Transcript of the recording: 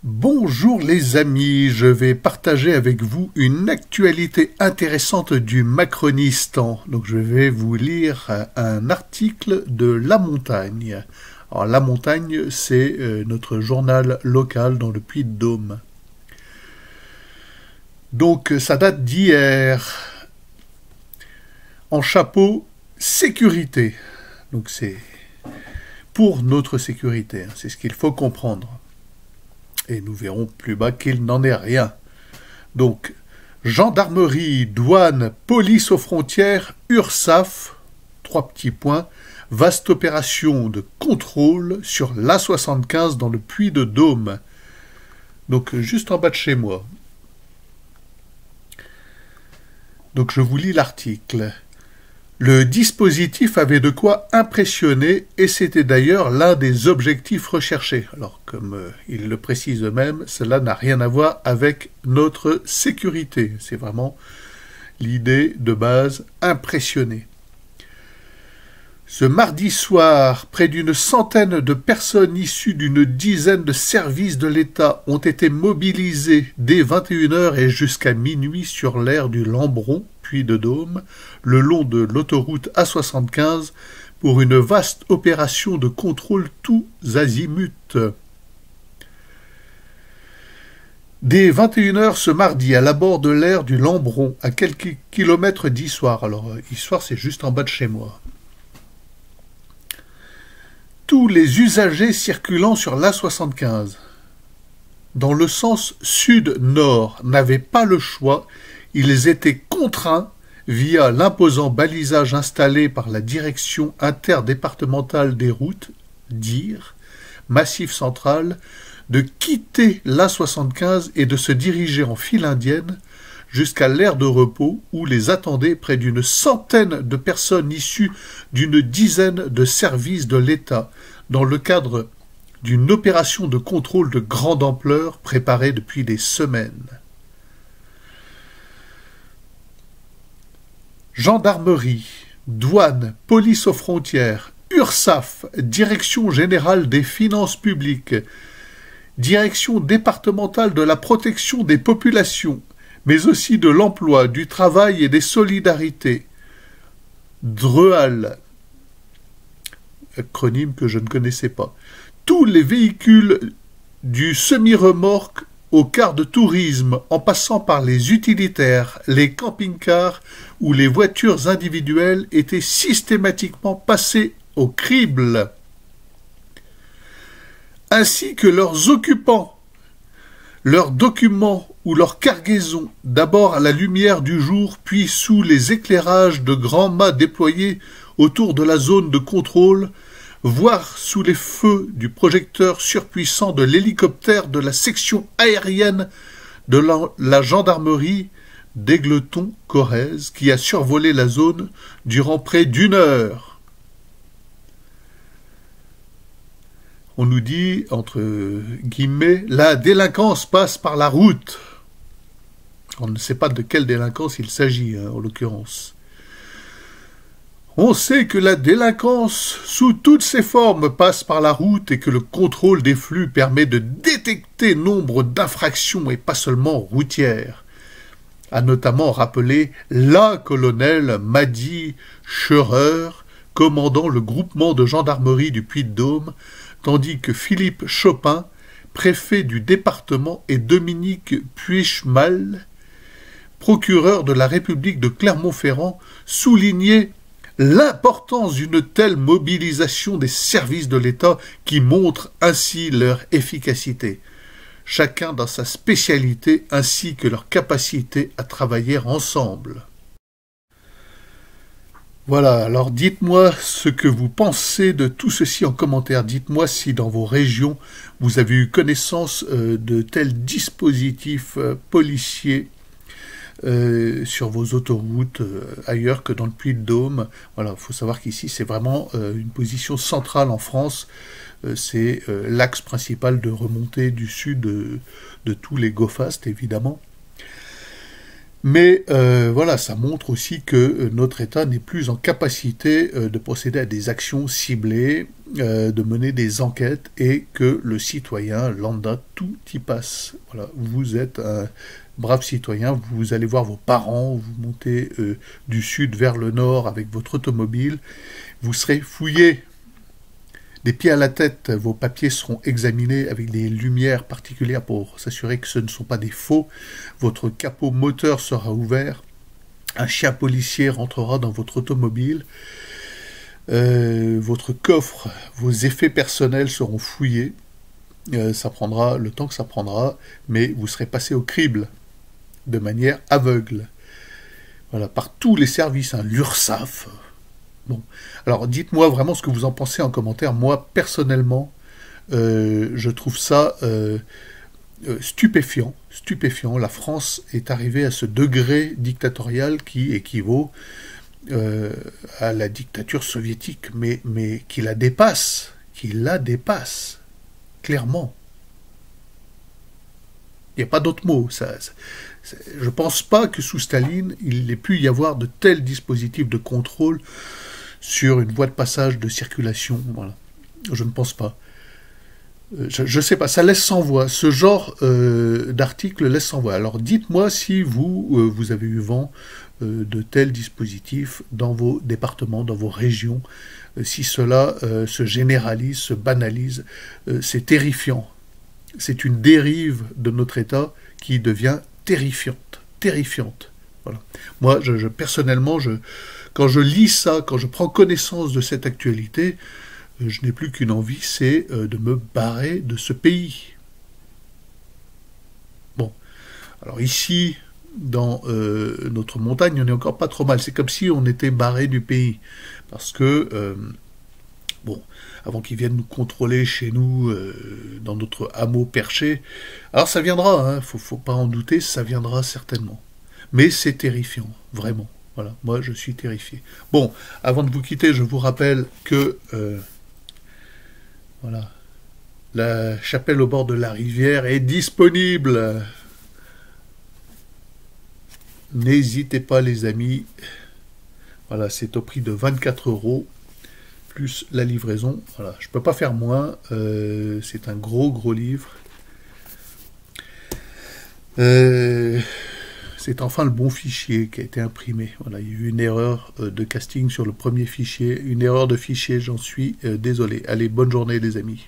Bonjour les amis, je vais partager avec vous une actualité intéressante du Macronistan. Donc je vais vous lire un article de La Montagne. Alors La Montagne, c'est notre journal local dans le Puy-de-Dôme. Donc ça date d'hier. En chapeau, sécurité. Donc c'est pour notre sécurité, c'est ce qu'il faut comprendre. Et nous verrons plus bas qu'il n'en est rien. Donc, gendarmerie, douane, police aux frontières, URSAF, 3 petits points, vaste opération de contrôle sur l'A75 dans le Puy-de-Dôme. Donc, juste en bas de chez moi. Donc, je vous lis l'article. Le dispositif avait de quoi impressionner et c'était d'ailleurs l'un des objectifs recherchés. Alors, comme ils le précisent eux-mêmes, cela n'a rien à voir avec notre sécurité. C'est vraiment l'idée de base, impressionner. Ce mardi soir, près d'une centaine de personnes issues d'une dizaine de services de l'État ont été mobilisées dès 21h et jusqu'à minuit sur l'aire du Lambron, Puy-de-Dôme, le long de l'autoroute A75, pour une vaste opération de contrôle tous azimuts. Dès 21h ce mardi, à l'abord de l'aire du Lambron, à quelques kilomètres d'Issoire. Alors, Issoire, c'est juste en bas de chez moi. Tous les usagers circulant sur l'A75, dans le sens sud-nord, n'avaient pas le choix. Ils étaient contraints, via l'imposant balisage installé par la Direction interdépartementale des routes, DIR, Massif central, de quitter l'A75 et de se diriger en file indienne jusqu'à l'aire de repos où les attendaient près d'une centaine de personnes issues d'une dizaine de services de l'État dans le cadre d'une opération de contrôle de grande ampleur préparée depuis des semaines. Gendarmerie, douane, police aux frontières, URSAF, Direction générale des finances publiques, Direction départementale de la protection des populations, mais aussi de l'emploi, du travail et des solidarités. DREAL, acronyme que je ne connaissais pas. Tous les véhicules du semi-remorque au car de tourisme, en passant par les utilitaires, les camping-cars ou les voitures individuelles étaient systématiquement passés au crible, ainsi que leurs occupants, leurs documents ou leurs cargaisons, d'abord à la lumière du jour, puis sous les éclairages de grands mâts déployés autour de la zone de contrôle, voire sous les feux du projecteur surpuissant de l'hélicoptère de la section aérienne de la gendarmerie d'Égletons-Corrèze, qui a survolé la zone durant près d'1 heure. On nous dit, entre guillemets, la délinquance passe par la route. On ne sait pas de quelle délinquance il s'agit, en l'occurrence. On sait que la délinquance, sous toutes ses formes, passe par la route et que le contrôle des flux permet de détecter nombre d'infractions et pas seulement routières, a notamment rappelé la colonel Madi Scheurer, commandant le groupement de gendarmerie du Puy-de-Dôme, tandis que Philippe Chopin, préfet du département, et Dominique Puichmal, procureur de la République de Clermont-Ferrand, soulignaient l'importance d'une telle mobilisation des services de l'État qui montre ainsi leur efficacité, chacun dans sa spécialité ainsi que leur capacité à travailler ensemble. Voilà, alors dites-moi ce que vous pensez de tout ceci en commentaire. Dites-moi si dans vos régions vous avez eu connaissance de tels dispositifs policiers sur vos autoroutes ailleurs que dans le Puy-de-Dôme. Voilà, il faut savoir qu'ici c'est vraiment une position centrale en France. C'est l'axe principal de remontée du sud de tous les go-fast évidemment. Mais voilà, ça montre aussi que notre État n'est plus en capacité de procéder à des actions ciblées, de mener des enquêtes, et que le citoyen lambda, tout y passe. Voilà, vous êtes un brave citoyen, vous allez voir vos parents, vous montez du sud vers le nord avec votre automobile, vous serez fouillé. Des pieds à la tête, vos papiers seront examinés avec des lumières particulières pour s'assurer que ce ne sont pas des faux. Votre capot moteur sera ouvert. Un chien policier rentrera dans votre automobile. Votre coffre, vos effets personnels seront fouillés. Ça prendra le temps que ça prendra, mais vous serez passé au crible de manière aveugle. Voilà, par tous les services, hein, l'URSSAF. Bon, alors dites-moi vraiment ce que vous en pensez en commentaire. Moi, personnellement, je trouve ça stupéfiant. La France est arrivée à ce degré dictatorial qui équivaut à la dictature soviétique, mais qui la dépasse, clairement. Il n'y a pas d'autre mot. Je ne pense pas que sous Staline, il ait pu y avoir de tels dispositifs de contrôle sur une voie de passage, de circulation. Voilà. Je ne pense pas. Je ne sais pas, ça laisse sans voix. Ce genre d'article laisse sans voix. Alors dites-moi si vous avez eu vent de tels dispositifs dans vos départements, dans vos régions, si cela se généralise, se banalise. C'est terrifiant. C'est une dérive de notre État qui devient terrifiante. Voilà. Moi, personnellement, quand je lis ça, quand je prends connaissance de cette actualité, je n'ai plus qu'une envie, c'est de me barrer de ce pays. Bon, alors ici, dans notre montagne, on n'est encore pas trop mal. C'est comme si on était barré du pays. Parce que, bon, avant qu'ils viennent nous contrôler chez nous, dans notre hameau perché, alors ça viendra, hein, faut pas en douter, ça viendra certainement. Mais c'est terrifiant, vraiment. Voilà, moi je suis terrifié. Bon, avant de vous quitter, je vous rappelle que voilà, la chapelle au bord de la rivière est disponible. N'hésitez pas les amis. Voilà, c'est au prix de 24 € plus la livraison. Voilà, je peux pas faire moins. C'est un gros livre. C'est enfin le bon fichier qui a été imprimé. Voilà, il y a eu une erreur de casting sur le premier fichier, une erreur de fichier, j'en suis désolé. Allez, bonne journée les amis.